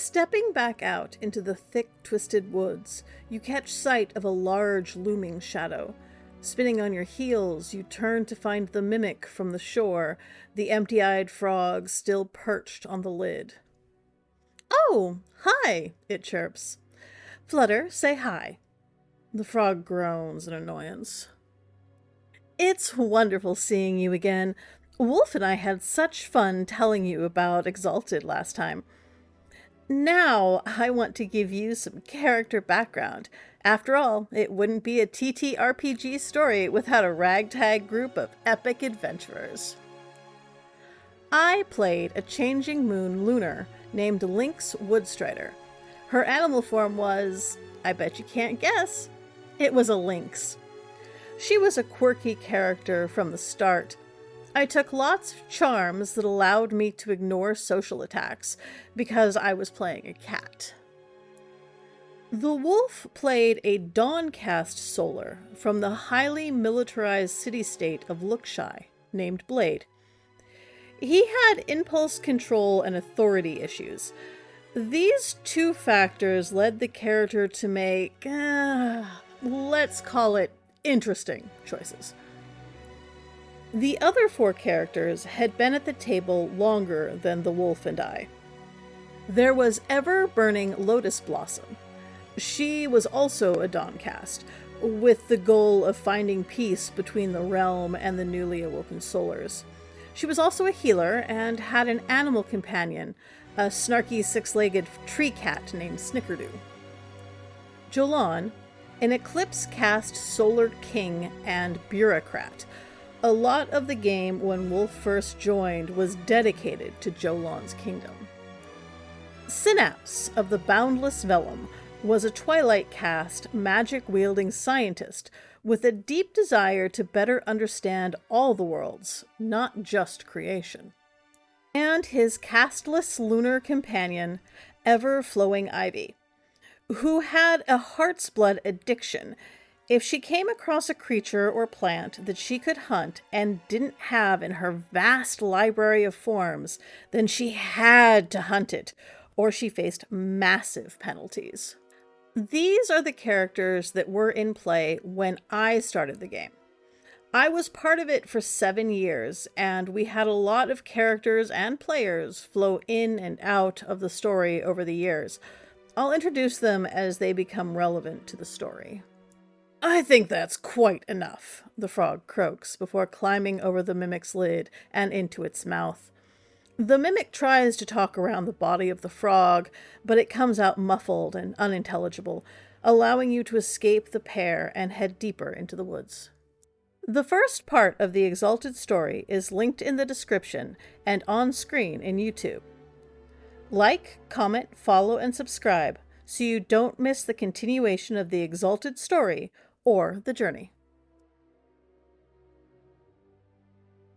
Stepping back out into the thick, twisted woods, you catch sight of a large, looming shadow. Spinning on your heels, you turn to find the mimic from the shore, the empty-eyed frog still perched on the lid. "Oh, hi," it chirps. "Flutter, say hi." The frog groans in annoyance. "It's wonderful seeing you again. Wolf and I had such fun telling you about Exalted last time. Now I want to give you some character background. After all, it wouldn't be a ttrpg story without a ragtag group of epic adventurers." I played a changing moon lunar named Lynx Woodstrider. Her animal form was, I bet you can't guess, it was a lynx. She was a quirky character from the start. I took lots of charms that allowed me to ignore social attacks because I was playing a cat. The wolf played a Dawncast Solar from the highly militarized city-state of Lookshy, named Blade. He had impulse control and authority issues. These two factors led the character to make, let's call it, interesting choices. The other four characters had been at the table longer than the wolf and I. There was ever-burning Lotus Blossom. She was also a Dawncast, with the goal of finding peace between the realm and the newly awoken Solars. She was also a healer and had an animal companion, a snarky six-legged tree cat named Snickerdo. Jolan, an Eclipse-cast Solar King and Bureaucrat. A lot of the game when Wolf first joined was dedicated to Jolan's kingdom. Synapse of the Boundless Vellum was a Twilight-cast, magic-wielding scientist with a deep desire to better understand all the worlds, not just creation. And his castless lunar companion, Ever-Flowing Ivy, who had a heart's blood addiction. If she came across a creature or plant that she could hunt and didn't have in her vast library of forms, then she had to hunt it, or she faced massive penalties. These are the characters that were in play when I started the game. I was part of it for 7 years, and we had a lot of characters and players flow in and out of the story over the years. I'll introduce them as they become relevant to the story. "I think that's quite enough," the frog croaks before climbing over the mimic's lid and into its mouth. The mimic tries to talk around the body of the frog, but it comes out muffled and unintelligible, allowing you to escape the pair and head deeper into the woods. The first part of the Exalted story is linked in the description and on screen in YouTube. Like, comment, follow, and subscribe so you don't miss the continuation of the Exalted story or the journey.